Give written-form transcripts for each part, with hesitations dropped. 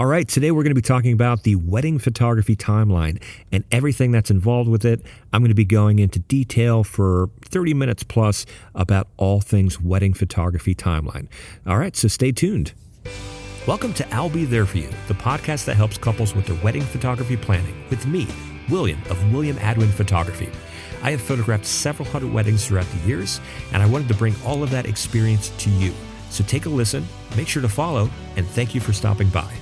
All right, today we're going to be talking about the wedding photography timeline and everything that's involved with it. I'm going to be going into detail for 30 minutes plus about all things wedding photography timeline. All right, so stay tuned. Welcome to I'll Be There For You, the podcast that helps couples with their wedding photography planning with me, William of William Adwin Photography. I have photographed several hundred weddings throughout the years, and I wanted to bring all of that experience to you. So take a listen, make sure to follow, and thank you for stopping by.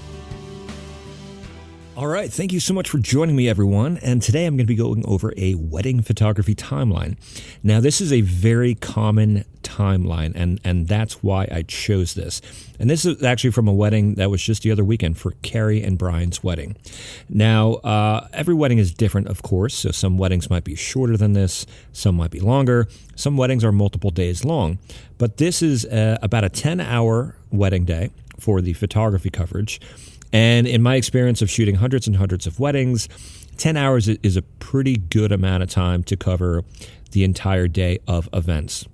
All right, thank you so much for joining me, everyone. And today I'm going to be going over a wedding photography timeline. Now, this is a very common timeline, and that's why I chose this. And this is actually from a wedding that was just the other weekend for Carrie and Brian's wedding. Now, every wedding is different, of course. So some weddings might be shorter than this, some might be longer. Some weddings are multiple days long. But this is about a 10-hour wedding day for the photography coverage. And in my experience of shooting hundreds and hundreds of weddings, 10 hours is a pretty good amount of time to cover the entire day of events.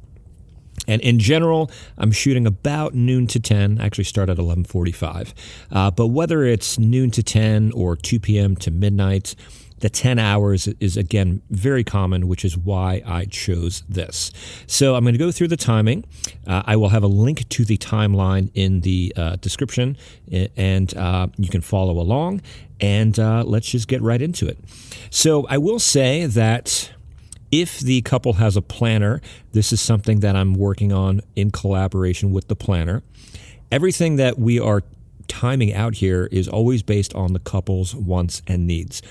And in general, I'm shooting about noon to 10, actually start at 11:45. But whether it's noon to 10 or 2 p.m. to midnight, the 10 hours is, again, very common, which is why I chose this. So I'm going to go through the timing. I will have a link to the timeline in the description, and you can follow along. And let's just get right into it. So I will say that if the couple has a planner, this is something that I'm working on in collaboration with the planner. Everything that we are timing out here is always based on the couple's wants and needs.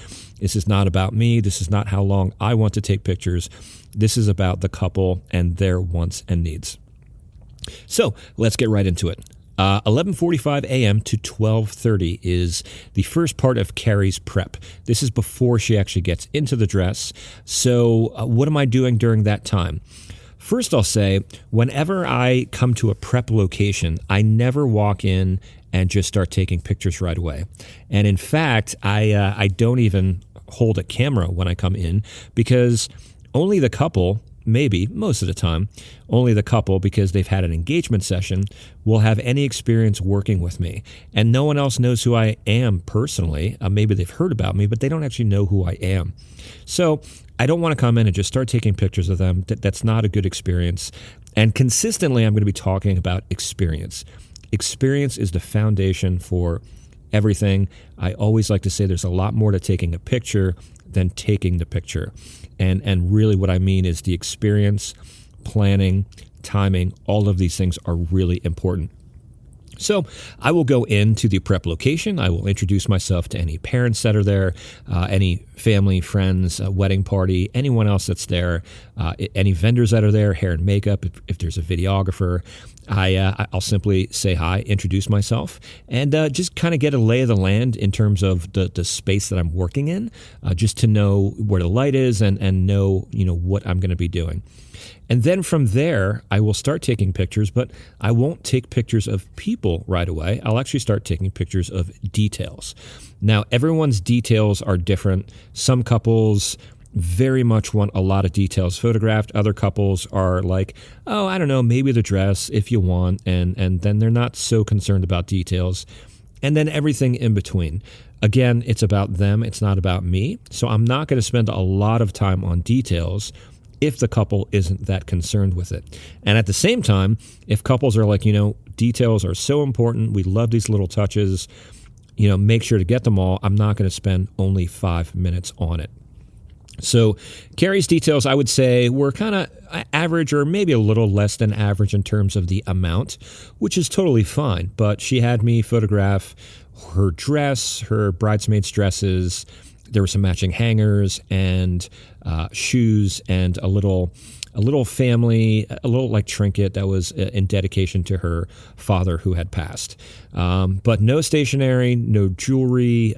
This is not about me. This is not how long I want to take pictures. This is about the couple and their wants and needs. So let's get right into it. 11:45 a.m. to 12:30 is the first part of Carrie's prep. This is before she actually gets into the dress. So what am I doing during that time? First, I'll say, whenever I come to a prep location, I never walk in and just start taking pictures right away. And in fact, I don't even hold a camera when I come in, because only the couple, maybe most of the time, only the couple, because they've had an engagement session, will have any experience working with me. And no one else knows who I am personally. Maybe they've heard about me, but they don't actually know who I am. So I don't want to come in and just start taking pictures of them. That's not a good experience. And consistently, I'm going to be talking about experience. Experience is the foundation for everything. I always like to say there's a lot more to taking a picture than taking the picture. And really what I mean is the experience, planning, timing, all of these things are really important. So I will go into the prep location. I will introduce myself to any parents that are there, any family, friends, wedding party, anyone else that's there, any vendors that are there, hair and makeup, if there's a videographer. I'll simply say hi, introduce myself, and just kind of get a lay of the land in terms of the space that I'm working in, just to know where the light is and know what I'm going to be doing. And then from there, I will start taking pictures, but I won't take pictures of people right away. I'll actually start taking pictures of details. Now, everyone's details are different. Some couples very much want a lot of details photographed. Other couples are like, oh, I don't know, maybe the dress if you want, and then they're not so concerned about details. And then everything in between. Again, it's about them. It's not about me. So I'm not going to spend a lot of time on details if the couple isn't that concerned with it. And at the same time, if couples are like, details are so important, we love these little touches, make sure to get them all, I'm not going to spend only 5 minutes on it. So Carrie's details, I would say, were kind of average or maybe a little less than average in terms of the amount, which is totally fine. But she had me photograph her dress, her bridesmaids' dresses. There were some matching hangers and shoes and a little family, a little like trinket that was in dedication to her father who had passed. But no stationery, no jewelry.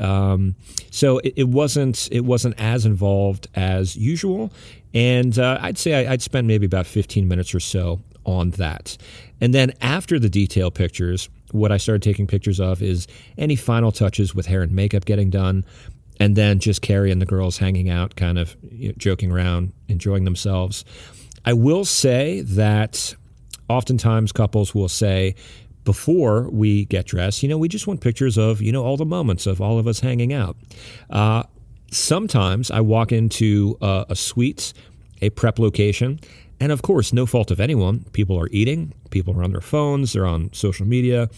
So it wasn't as involved as usual. And I'd say I'd spend maybe about 15 minutes or so on that. And then after the detail pictures, what I started taking pictures of is any final touches with hair and makeup getting done. And then just Carrie and the girls hanging out, kind of joking around, enjoying themselves. I will say that oftentimes couples will say, before we get dressed, we just want pictures of, all the moments of all of us hanging out. Sometimes I walk into a suite, a prep location, and of course, no fault of anyone. People are eating, people are on their phones, they're on social media,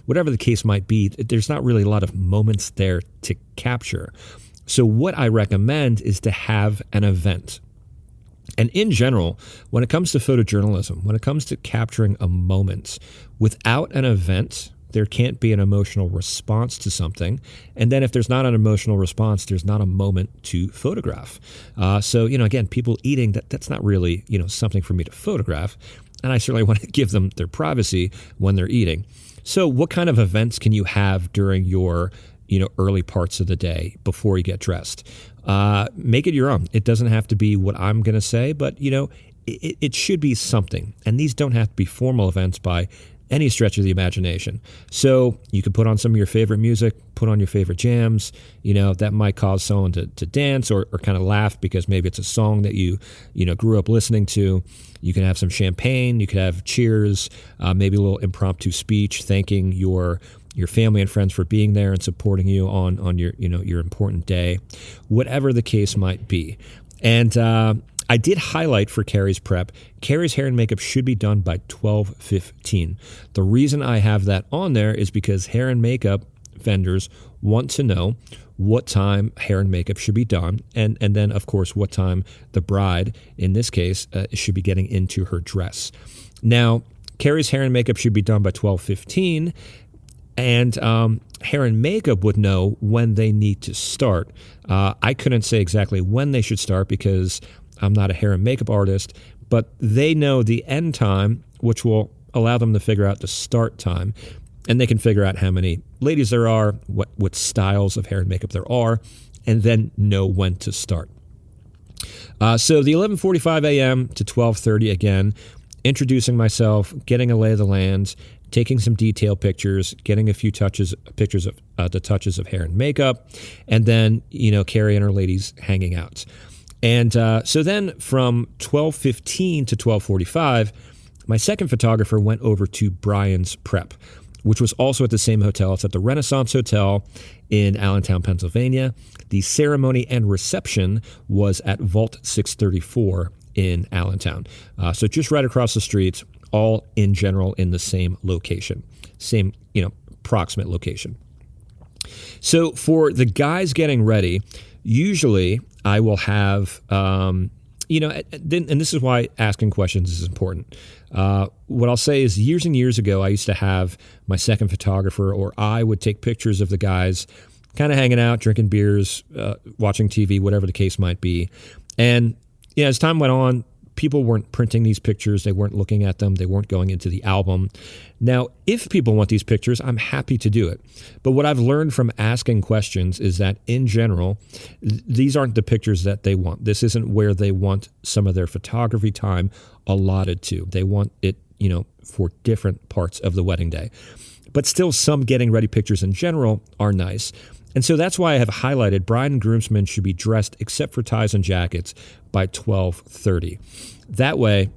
whatever the case might be. There's not really a lot of moments there to capture. So what I recommend is to have an event. And in general, when it comes to photojournalism, when it comes to capturing a moment, without an event, there can't be an emotional response to something. And then if there's not an emotional response, there's not a moment to photograph. So, again, people eating, that's not really, something for me to photograph. And I certainly want to give them their privacy when they're eating. So what kind of events can you have during your, early parts of the day before you get dressed? Make it your own. It doesn't have to be what I'm going to say, but, it should be something. And these don't have to be formal events by any stretch of the imagination. So you could put on some of your favorite music, put on your favorite jams, that might cause someone to dance or kind of laugh because maybe it's a song that you grew up listening to. You can have some champagne, you could have cheers, maybe a little impromptu speech thanking your family and friends for being there and supporting you on your, your important day, whatever the case might be. And I did highlight for Carrie's prep, Carrie's hair and makeup should be done by 12:15. The reason I have that on there is because hair and makeup vendors want to know what time hair and makeup should be done, and then, of course, what time the bride, in this case, should be getting into her dress. Now, Carrie's hair and makeup should be done by 12:15, and hair and makeup would know when they need to start. I couldn't say exactly when they should start because I'm not a hair and makeup artist, but they know the end time, which will allow them to figure out the start time. And they can figure out how many ladies there are, what styles of hair and makeup there are, and then know when to start. So the 11:45 a.m. to 12:30, again, introducing myself, getting a lay of the land, taking some detail pictures, getting a few pictures of the touches of hair and makeup, and then, Carrie and her ladies hanging out. And so then from 12:15 to 12:45, my second photographer went over to Brian's prep, which was also at the same hotel. It's at the Renaissance Hotel in Allentown, Pennsylvania. The ceremony and reception was at Vault 634 in Allentown. So just right across the street, all in general in the same location, same, approximate location. So for the guys getting ready, usually I will have, and this is why asking questions is important. What I'll say is years and years ago, I used to have my second photographer, or I would take pictures of the guys kind of hanging out, drinking beers, watching TV, whatever the case might be. And as time went on, people weren't printing these pictures. They weren't looking at them. They weren't going into the album. Now, if people want these pictures, I'm happy to do it. But what I've learned from asking questions is that in general, these aren't the pictures that they want. This isn't where they want some of their photography time allotted to. They want it, for different parts of the wedding day. But still, some getting ready pictures in general are nice. And so that's why I have highlighted bride and groomsmen should be dressed, except for ties and jackets, by 12:30. That way,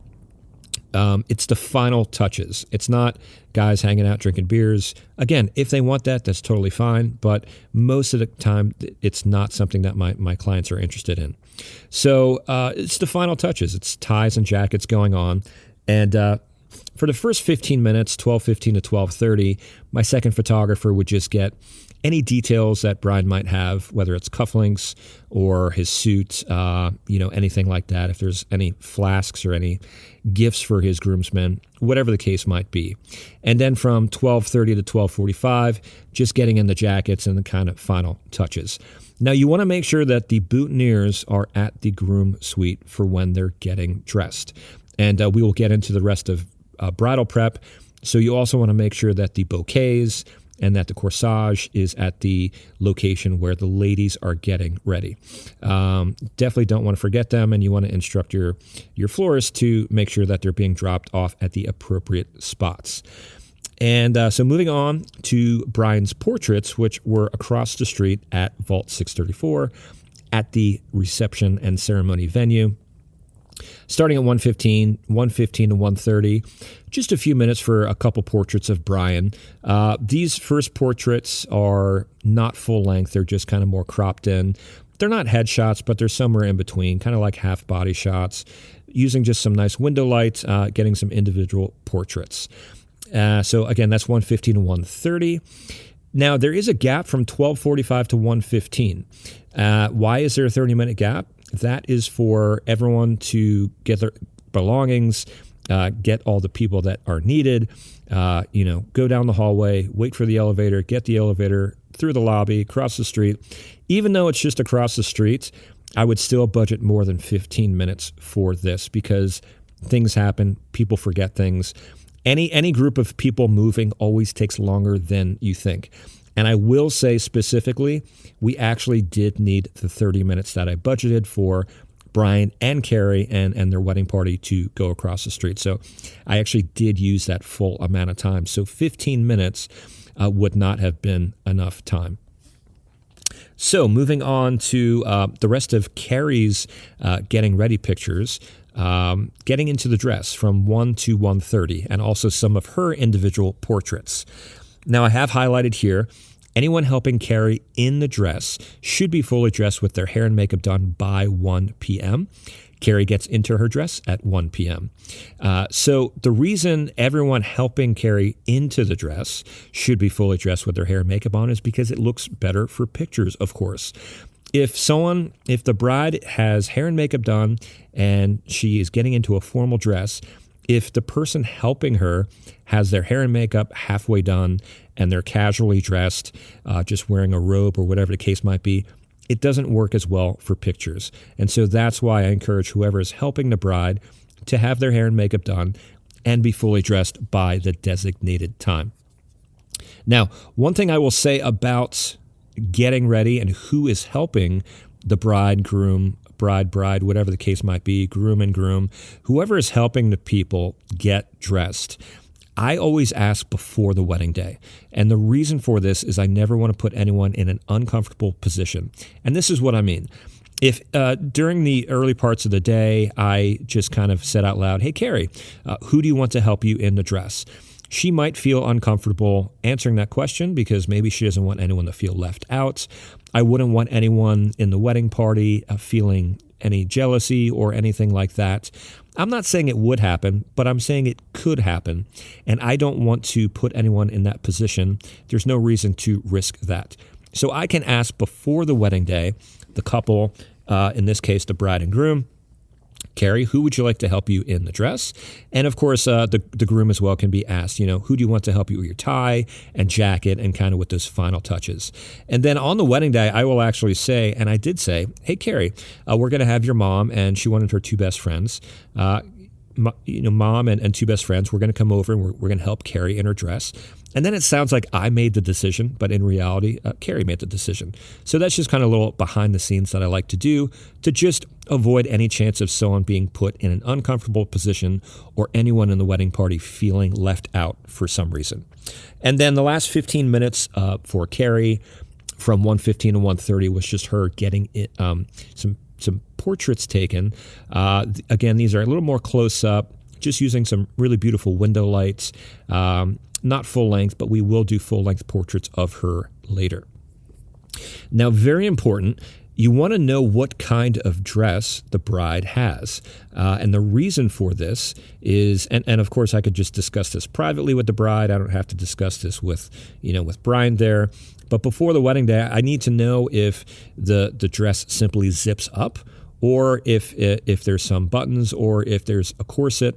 it's the final touches. It's not guys hanging out drinking beers. Again, if they want that, that's totally fine. But most of the time, it's not something that my clients are interested in. So it's the final touches. It's ties and jackets going on. And for the first 15 minutes, 12:15 to 12:30, my second photographer would just get any details that bride might have, whether it's cufflinks or his suit, anything like that. If there's any flasks or any gifts for his groomsmen, whatever the case might be. And then from 12:30 to 12:45, just getting in the jackets and the kind of final touches. Now, you want to make sure that the boutonnieres are at the groom suite for when they're getting dressed. And we will get into the rest of bridal prep. So you also want to make sure that the bouquets and that the corsage is at the location where the ladies are getting ready. Definitely don't want to forget them, and you want to instruct your florist to make sure that they're being dropped off at the appropriate spots. And so moving on to Brian's portraits, which were across the street at Vault 634 at the reception and ceremony venue. Starting at 1:15, 1:15 to 1:30, just a few minutes for a couple portraits of Brian. These first portraits are not full length. They're just kind of more cropped in. They're not headshots, but they're somewhere in between, kind of like half body shots, using just some nice window light, getting some individual portraits. So again, that's 1:15 to 1:30. Now, there is a gap from 12:45 to 1:15. Why is there a 30-minute gap? That is for everyone to get their belongings, get all the people that are needed, go down the hallway, wait for the elevator, get the elevator through the lobby, across the street. Even though it's just across the street, I would still budget more than 15 minutes for this because things happen, people forget things. Any group of people moving always takes longer than you think. And I will say specifically, we actually did need the 30 minutes that I budgeted for Brian and Carrie and their wedding party to go across the street. So I actually did use that full amount of time. So 15 minutes would not have been enough time. So moving on to the rest of Carrie's getting ready pictures, getting into the dress from 1 to 1:30, and also some of her individual portraits. Now, I have highlighted here, anyone helping Carrie in the dress should be fully dressed with their hair and makeup done by 1 p.m. Carrie gets into her dress at 1 p.m. So the reason everyone helping Carrie into the dress should be fully dressed with their hair and makeup on is because it looks better for pictures, of course. If the bride has hair and makeup done and she is getting into a formal dress, if the person helping her has their hair and makeup halfway done and they're casually dressed, just wearing a robe or whatever the case might be, it doesn't work as well for pictures. And so that's why I encourage whoever is helping the bride to have their hair and makeup done and be fully dressed by the designated time. Now, one thing I will say about getting ready and who is helping the bride, groom, bride, whatever the case might be, groom and groom, whoever is helping the people get dressed, I always ask before the wedding day. And the reason for this is I never want to put anyone in an uncomfortable position. And this is what I mean. If during the early parts of the day, I just kind of said out loud, hey, Carrie, who do you want to help you in the dress? She might feel uncomfortable answering that question because maybe she doesn't want anyone to feel left out. I wouldn't want anyone in the wedding party feeling any jealousy or anything like that. I'm not saying it would happen, but I'm saying it could happen. And I don't want to put anyone in that position. There's no reason to risk that. So I can ask before the wedding day, the couple, in this case, the bride and groom, Carrie, who would you like to help you in the dress? And of course, the groom as well can be asked, who do you want to help you with your tie and jacket and kind of with those final touches? And then on the wedding day, I will actually say, and I did say, hey, Carrie, we're going to have your mom, and she wanted her two best friends. Mom and two best friends, we're going to come over and we're going to help Carrie in her dress. And then it sounds like I made the decision, but in reality, Carrie made the decision. So that's just kind of a little behind the scenes that I like to do to just avoid any chance of someone being put in an uncomfortable position or anyone in the wedding party feeling left out for some reason. And then the last 15 minutes for Carrie from 1:15 to 1:30 was just her getting some portraits taken. Again, these are a little more close up, just using some really beautiful window lights. Not full length, but we will do full length portraits of her later. Now, very important, you want to know what kind of dress the bride has. And the reason for this is, and of course I could just discuss this privately with the bride. I don't have to discuss this with Brian there. But before the wedding day, I need to know if the dress simply zips up, or if there's some buttons, or if there's a corset,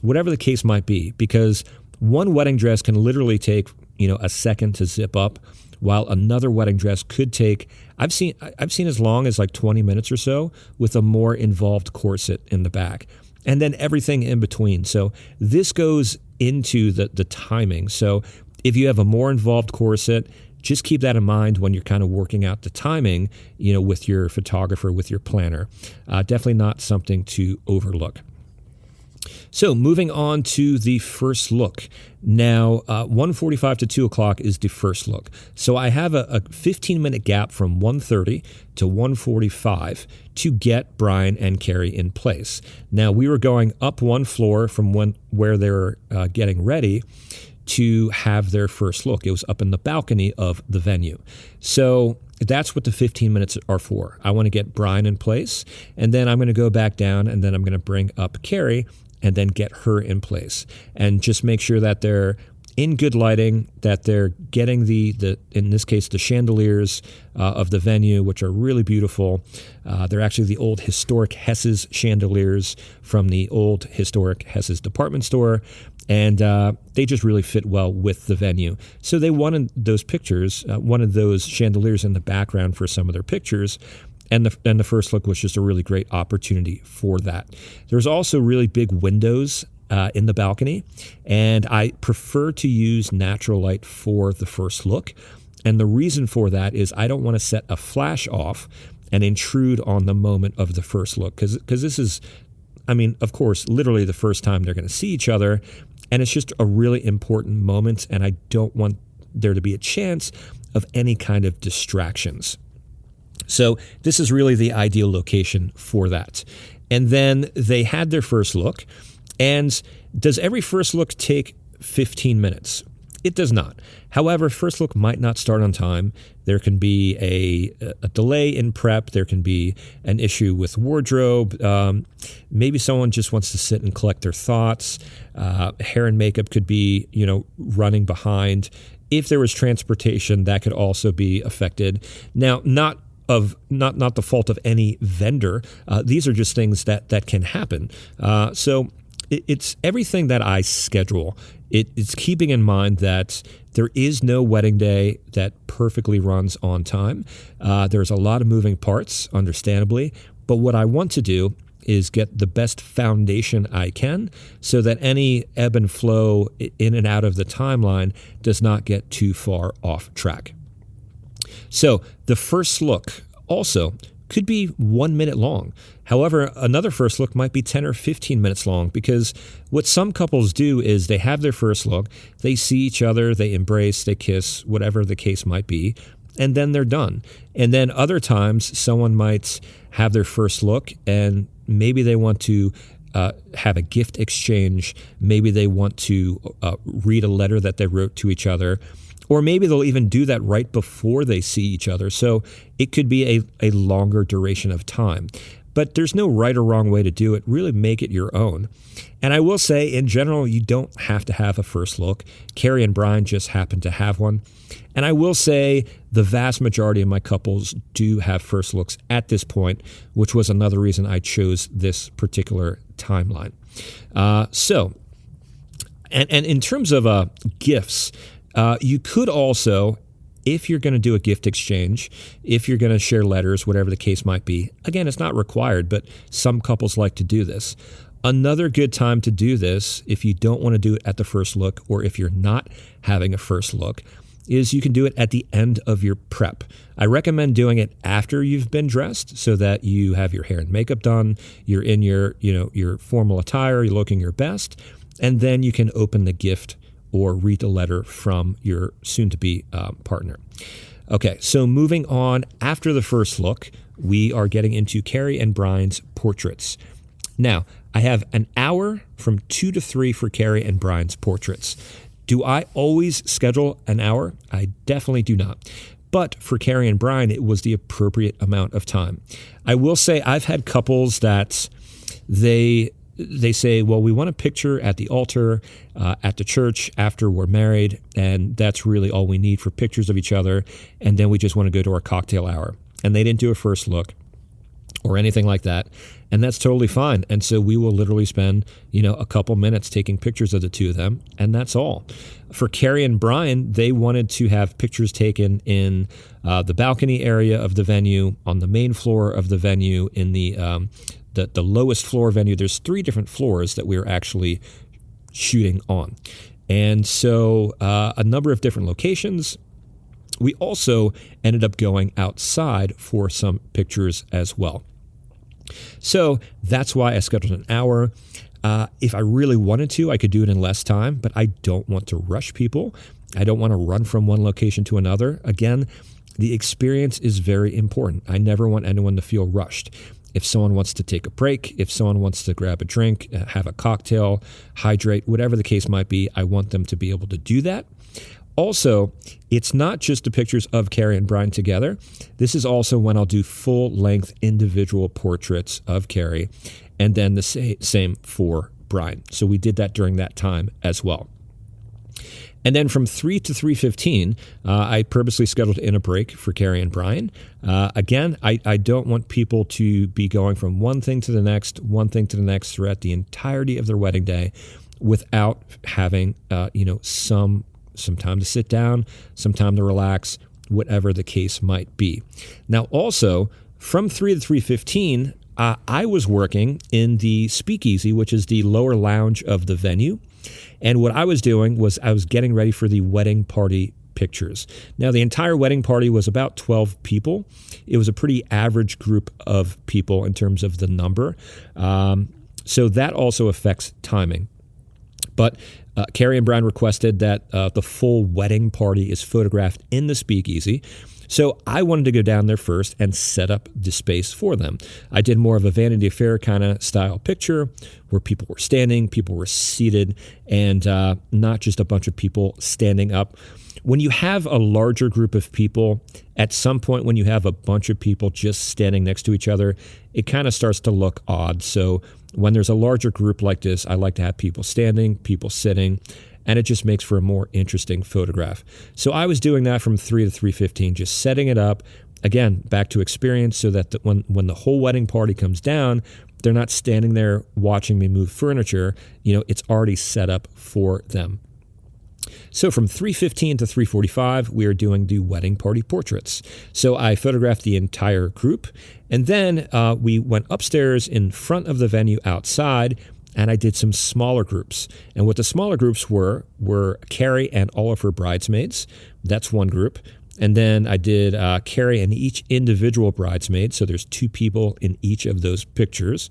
whatever the case might be, because one wedding dress can literally take, a second to zip up, while another wedding dress could take, I've seen as long as like 20 minutes or so with a more involved corset in the back, and then everything in between. So this goes into the timing. So if you have a more involved corset, just keep that in mind when you're kind of working out the timing, with your photographer, with your planner. Definitely not something to overlook. So moving on to the first look. Now, 1:45 to 2 o'clock is the first look. So I have a 15-minute gap from 1:30 to 1:45 to get Brian and Carrie in place. Now, we were going up one floor from where they were getting ready to have their first look. It was up in the balcony of the venue. So that's what the 15 minutes are for. I want to get Brian in place, and then I'm going to go back down, and then I'm going to bring up Carrie and then get her in place, and just make sure that they're in good lighting, that they're getting the in this case, the chandeliers of the venue, which are really beautiful. They're actually the old historic Hess's chandeliers from the old historic Hess's department store, and they just really fit well with the venue. So they wanted those pictures, wanted those chandeliers in the background for some of their pictures. And the first look was just a really great opportunity for that. There's also really big windows in the balcony, and I prefer to use natural light for the first look. And the reason for that is I don't want to set a flash off and intrude on the moment of the first look, because this is, I mean, of course, literally the first time they're going to see each other, and it's just a really important moment, and I don't want there to be a chance of any kind of distractions. So this is really the ideal location for that. And then they had their first look. And does every first look take 15 minutes? It does not. However, first look might not start on time. There can be a delay in prep. There can be an issue with wardrobe. Maybe someone just wants to sit and collect their thoughts. Hair and makeup could be, running behind. If there was transportation, that could also be affected. Now, not the fault of any vendor. These are just things that can happen. So it's everything that I schedule. It's keeping in mind that there is no wedding day that perfectly runs on time. There's a lot of moving parts, understandably. But what I want to do is get the best foundation I can so that any ebb and flow in and out of the timeline does not get too far off track. So the first look also could be 1 minute long. However, another first look might be 10 or 15 minutes long, because what some couples do is they have their first look, they see each other, they embrace, they kiss, whatever the case might be, and then they're done. And then other times someone might have their first look and maybe they want to have a gift exchange. Maybe they want to read a letter that they wrote to each other. Or maybe they'll even do that right before they see each other. So it could be a longer duration of time. But there's no right or wrong way to do it. Really make it your own. And I will say, in general, you don't have to have a first look. Carrie and Brian just happen to have one. And I will say the vast majority of my couples do have first looks at this point, which was another reason I chose this particular timeline. And in terms of gifts, you could also, if you're going to do a gift exchange, if you're going to share letters, whatever the case might be, again, it's not required, but some couples like to do this. Another good time to do this, if you don't want to do it at the first look, or if you're not having a first look, is you can do it at the end of your prep. I recommend doing it after you've been dressed so that you have your hair and makeup done, you're in your formal attire, you're looking your best, and then you can open the gift or read a letter from your soon-to-be partner. Okay, so moving on, after the first look, we are getting into Carrie and Brian's portraits. Now, I have an hour from 2 to 3 for Carrie and Brian's portraits. Do I always schedule an hour? I definitely do not. But for Carrie and Brian, it was the appropriate amount of time. I will say I've had couples that they say, well, we want a picture at the altar, at the church after we're married, and that's really all we need for pictures of each other, and then we just want to go to our cocktail hour. And they didn't do a first look or anything like that, and that's totally fine. And so we will literally spend, a couple minutes taking pictures of the two of them, and that's all. For Carrie and Brian, they wanted to have pictures taken in the balcony area of the venue, on the main floor of the venue, in the lowest floor venue. There's 3 different floors that we're actually shooting on. And so a number of different locations. We also ended up going outside for some pictures as well. So that's why I scheduled an hour. If I really wanted to, I could do it in less time, but I don't want to rush people. I don't want to run from one location to another. Again, the experience is very important. I never want anyone to feel rushed. If someone wants to take a break, if someone wants to grab a drink, have a cocktail, hydrate, whatever the case might be, I want them to be able to do that. Also, it's not just the pictures of Carrie and Brian together. This is also when I'll do full-length individual portraits of Carrie, and then the same for Brian. So we did that during that time as well. And then from 3 to 3:15, I purposely scheduled in a break for Carrie and Brian. Again, I don't want people to be going from one thing to the next throughout the entirety of their wedding day without having, some time to sit down, some time to relax, whatever the case might be. Now, also, from 3 to 3:15, I was working in the speakeasy, which is the lower lounge of the venue. And what I was doing was I was getting ready for the wedding party pictures. Now, the entire wedding party was about 12 people. It was a pretty average group of people in terms of the number. So that also affects timing. But Carrie and Brian requested that the full wedding party is photographed in the speakeasy. So I wanted to go down there first and set up the space for them. I did more of a Vanity Fair kind of style picture where people were standing, people were seated, and not just a bunch of people standing up. When you have a larger group of people, at some point when you have a bunch of people just standing next to each other, it kind of starts to look odd. So when there's a larger group like this, I like to have people standing, people sitting, and it just makes for a more interesting photograph. So I was doing that from 3 to 3:15, just setting it up. Again, back to experience, so that when the whole wedding party comes down, they're not standing there watching me move furniture. It's already set up for them. So from 3:15 to 3:45, we are doing the wedding party portraits. So I photographed the entire group, and then we went upstairs in front of the venue outside, and I did some smaller groups. And what the smaller groups were Carrie and all of her bridesmaids. That's one group. And then I did Carrie and each individual bridesmaid. So there's 2 people in each of those pictures.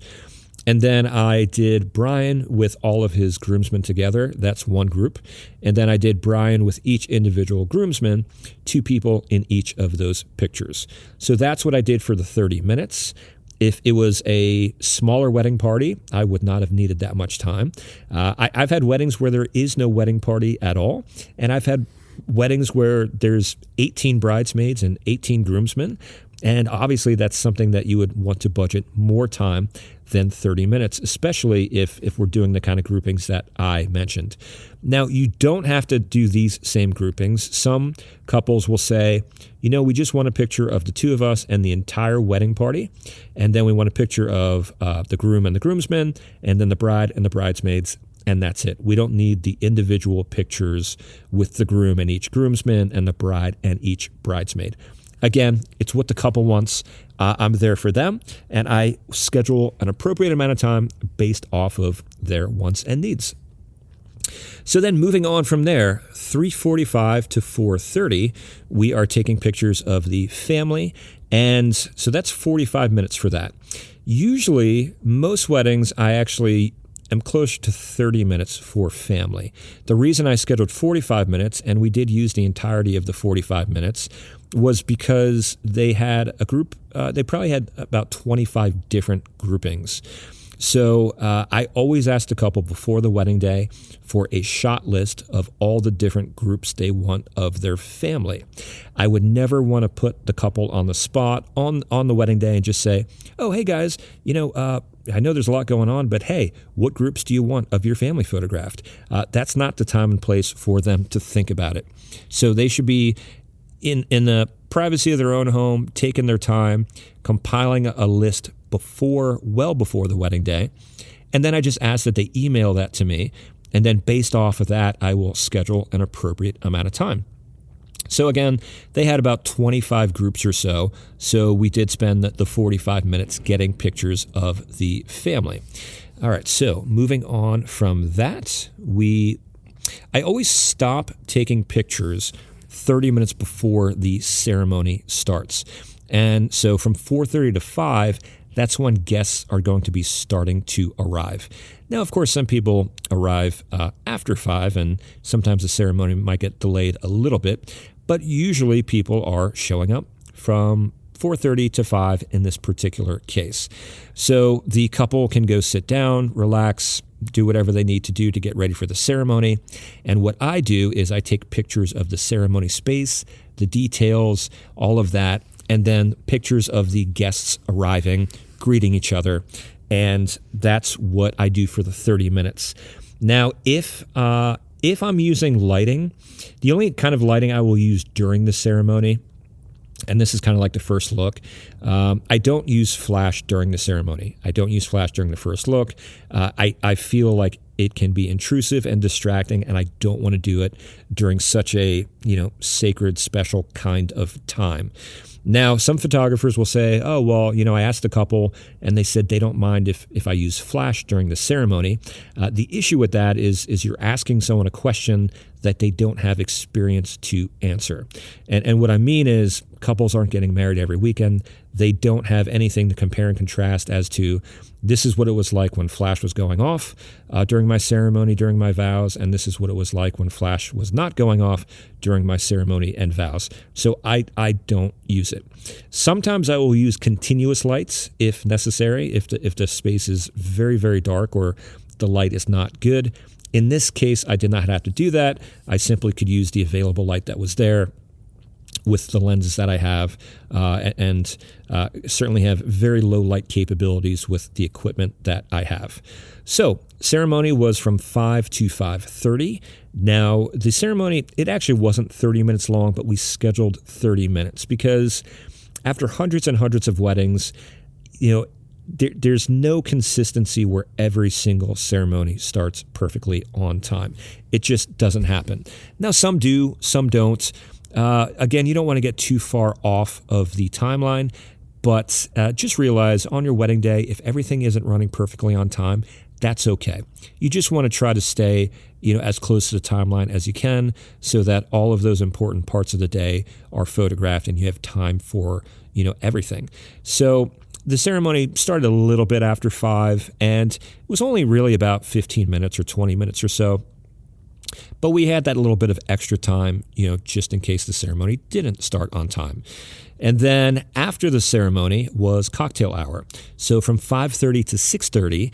And then I did Brian with all of his groomsmen together. That's one group. And then I did Brian with each individual groomsman, 2 people in each of those pictures. So that's what I did for the 30 minutes. If it was a smaller wedding party, I would not have needed that much time. I've had weddings where there is no wedding party at all. And I've had weddings where there's 18 bridesmaids and 18 groomsmen. And obviously that's something that you would want to budget more time than 30 minutes, especially if we're doing the kind of groupings that I mentioned. Now, you don't have to do these same groupings. Some couples will say, we just want a picture of the 2 of us and the entire wedding party. And then we want a picture of the groom and the groomsmen, and then the bride and the bridesmaids. And that's it. We don't need the individual pictures with the groom and each groomsman and the bride and each bridesmaid. Again, it's what the couple wants. I'm there for them, and I schedule an appropriate amount of time based off of their wants and needs. So then moving on from there, 3:45 to 4:30, we are taking pictures of the family, and so that's 45 minutes for that. Usually, most weddings, I actually am closer to 30 minutes for family. The reason I scheduled 45 minutes, and we did use the entirety of the 45 minutes, was because they had a group, they probably had about 25 different groupings. So I always asked a couple before the wedding day for a shot list of all the different groups they want of their family. I would never want to put the couple on the spot on the wedding day and just say, oh, hey guys, I know there's a lot going on, but hey, what groups do you want of your family photographed? That's not the time and place for them to think about it. So they should be in the privacy of their own home, taking their time, compiling a list well before the wedding day. And then I just ask that they email that to me. And then based off of that, I will schedule an appropriate amount of time. So again, they had about 25 groups or so. So we did spend the 45 minutes getting pictures of the family. All right, so moving on from that, I always stop taking pictures 30 minutes before the ceremony starts. And so from 4:30 to 5, that's when guests are going to be starting to arrive. Now, of course, some people arrive after 5, and sometimes the ceremony might get delayed a little bit, but usually people are showing up from 4:30 to 5 in this particular case. So the couple can go sit down, relax, do whatever they need to do to get ready for the ceremony. And what I do is I take pictures of the ceremony space, the details, all of that, and then pictures of the guests arriving, greeting each other. And that's what I do for the 30 minutes. Now, if I'm using lighting, the only kind of lighting I will use during the ceremony, and this is kind of like the first look, I don't use flash during the ceremony. I don't use flash during the first look. I feel like it can be intrusive and distracting, and I don't want to do it during such a, sacred, special kind of time. Now, some photographers will say, oh, well, I asked a couple and they said they don't mind if I use flash during the ceremony. The issue with that is you're asking someone a question that they don't have experience to answer. And what I mean is couples aren't getting married every weekend. They don't have anything to compare and contrast as to this is what it was like when flash was going off during my ceremony, during my vows, and this is what it was like when flash was not going off during my ceremony and vows. So I don't use it. Sometimes I will use continuous lights if necessary, if the space is very, very dark or the light is not good. In this case, I did not have to do that. I simply could use the available light that was there with the lenses that I have, and certainly have very low light capabilities with the equipment that I have. So ceremony was from 5 to 5:30. Now, the ceremony, it actually wasn't 30 minutes long, but we scheduled 30 minutes because after hundreds and hundreds of weddings, there's no consistency where every single ceremony starts perfectly on time. It just doesn't happen. Now, some do, some don't. Again, you don't want to get too far off of the timeline, but just realize on your wedding day, if everything isn't running perfectly on time, that's okay. You just want to try to stay, as close to the timeline as you can so that all of those important parts of the day are photographed and you have time for, everything. So the ceremony started a little bit after 5, and it was only really about 15 minutes or 20 minutes or so. But we had that little bit of extra time, just in case the ceremony didn't start on time. And then after the ceremony was cocktail hour. So from 5:30 to 6:30,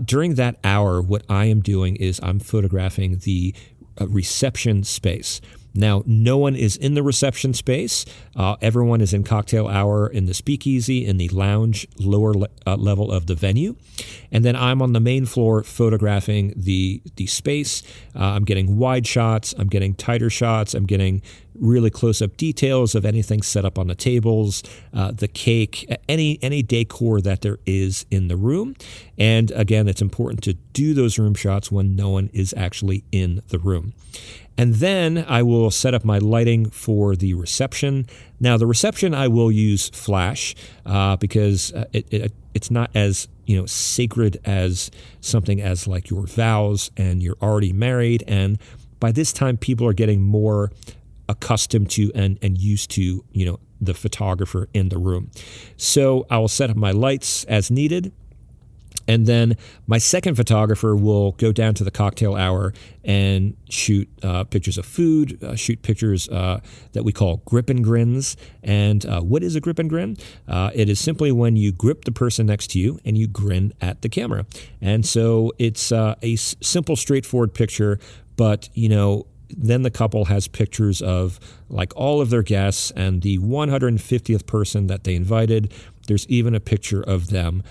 during that hour, what I am doing is I'm photographing the reception space. Now, no one is in the reception space. Everyone is in cocktail hour in the speakeasy, in the lounge, lower level of the venue. And then I'm on the main floor photographing the space. I'm getting wide shots. I'm getting tighter shots. I'm getting really close-up details of anything set up on the tables, the cake, any decor that there is in the room. And again, it's important to do those room shots when no one is actually in the room. And then I will set up my lighting for the reception. Now, the reception I will use flash because it's not as sacred as something as like your vows, and you're already married. And by this time, people are getting more accustomed to and used to the photographer in the room. So I will set up my lights as needed. And then my second photographer will go down to the cocktail hour and shoot pictures of food, shoot pictures that we call grip and grins. And what is a grip and grin? It is simply when you grip the person next to you and you grin at the camera. And so it's a simple, straightforward picture, but then the couple has pictures of like all of their guests and the 150th person that they invited. There's even a picture of them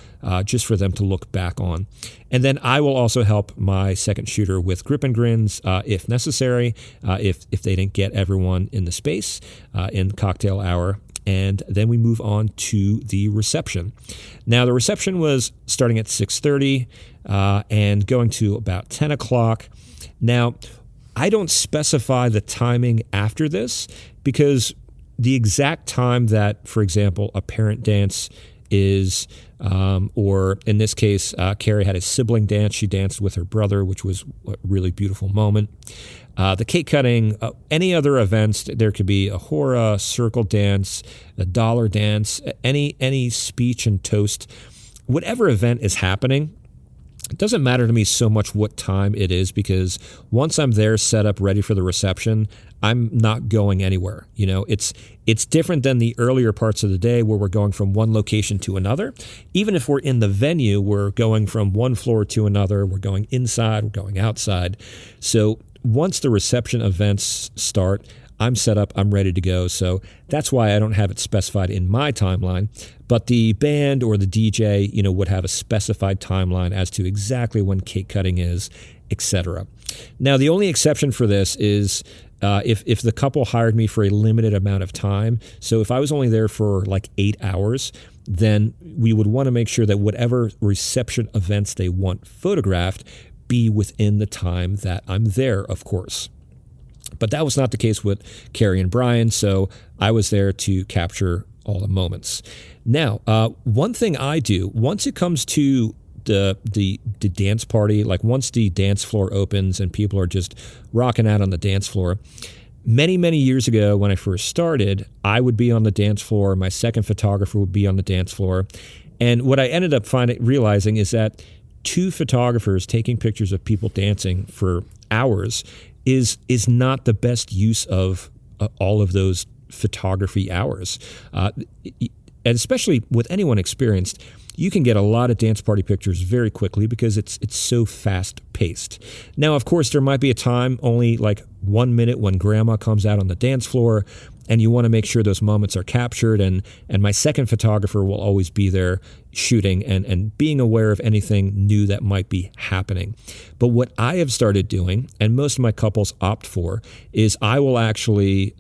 just for them to look back on. And then I will also help my second shooter with grip and grins if necessary, if they didn't get everyone in the space in cocktail hour. And then we move on to the reception. Now, the reception was starting at 6:30 and going to about 10 o'clock. Now, I don't specify the timing after this because the exact time that, for example, a parent dance is, or in this case, Carrie had a sibling dance. She danced with her brother, which was a really beautiful moment. The cake cutting, any other events, there could be a hora, circle dance, a dollar dance, any speech and toast, whatever event is happening. It doesn't matter to me so much what time it is, because once I'm there set up ready for the reception, I'm not going anywhere. It's different than the earlier parts of the day where we're going from one location to another. Even if we're in the venue, we're going from one floor to another. We're going inside, we're going outside. So once the reception events start, I'm set up, I'm ready to go. So that's why I don't have it specified in my timeline. But the band or the DJ, would have a specified timeline as to exactly when cake cutting is, etc. Now, the only exception for this is if the couple hired me for a limited amount of time. So if I was only there for like 8 hours, then we would want to make sure that whatever reception events they want photographed be within the time that I'm there, of course. But that was not the case with Carrie and Brian, so I was there to capture all the moments. Now, one thing I do, once it comes to the dance party, like once the dance floor opens and people are just rocking out on the dance floor, many, many years ago when I first started, I would be on the dance floor, my second photographer would be on the dance floor, and what I ended up realizing is that 2 photographers taking pictures of people dancing for hours is not the best use of all of those photography hours. And especially with anyone experienced, you can get a lot of dance party pictures very quickly because it's so fast paced. Now, of course, there might be a time, only like 1 minute, when grandma comes out on the dance floor, and you want to make sure those moments are captured. And my second photographer will always be there shooting and being aware of anything new that might be happening. But what I have started doing, and most of my couples opt for, is I will actually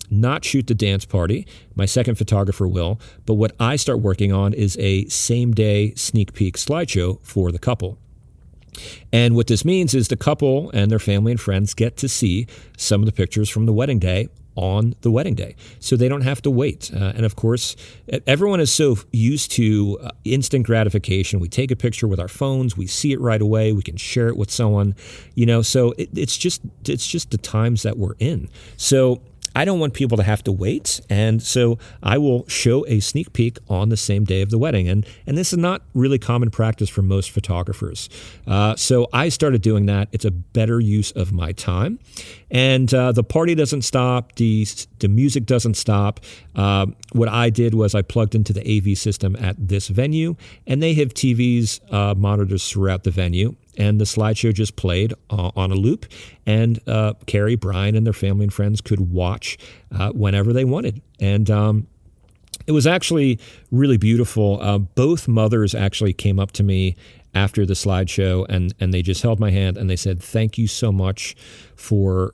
not shoot the dance party. My second photographer will. But what I start working on is a same-day sneak peek slideshow for the couple. And what this means is the couple and their family and friends get to see some of the pictures from the wedding day on the wedding day, so they don't have to wait. And of course, everyone is so used to instant gratification. We take a picture with our phones, we see it right away, we can share it with someone, so it's just the times that we're in. So I don't want people to have to wait, and so I will show a sneak peek on the same day of the wedding, and this is not really common practice for most photographers. So I started doing that. It's a better use of my time, and the party doesn't stop, the music doesn't stop. What I did was I plugged into the AV system at this venue, and they have TVs, monitors throughout the venue. And the slideshow just played on a loop, and Carrie, Brian, and their family and friends could watch whenever they wanted. And it was actually really beautiful. Both mothers actually came up to me after the slideshow, and they just held my hand and they said, "Thank you so much for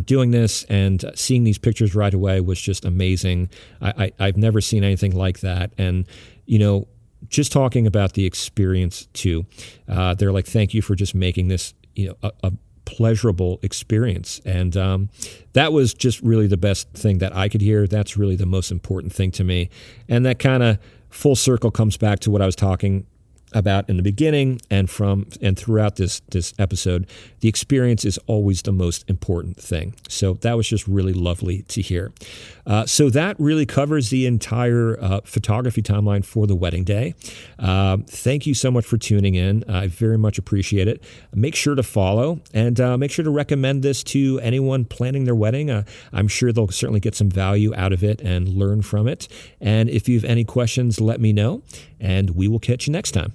doing this, and seeing these pictures right away was just amazing. I've never seen anything like that." And just talking about the experience too, they're like, "Thank you for just making this, a pleasurable experience." And that was just really the best thing that I could hear. That's really the most important thing to me. And that kind of full circle comes back to what I was talking about in the beginning and throughout this episode. The experience is always the most important thing. So that was just really lovely to hear. So that really covers the entire photography timeline for the wedding day. Thank you so much for tuning in. I very much appreciate it. Make sure to follow, and make sure to recommend this to anyone planning their wedding. I'm sure they'll certainly get some value out of it and learn from it. And if you have any questions, let me know, and we will catch you next time.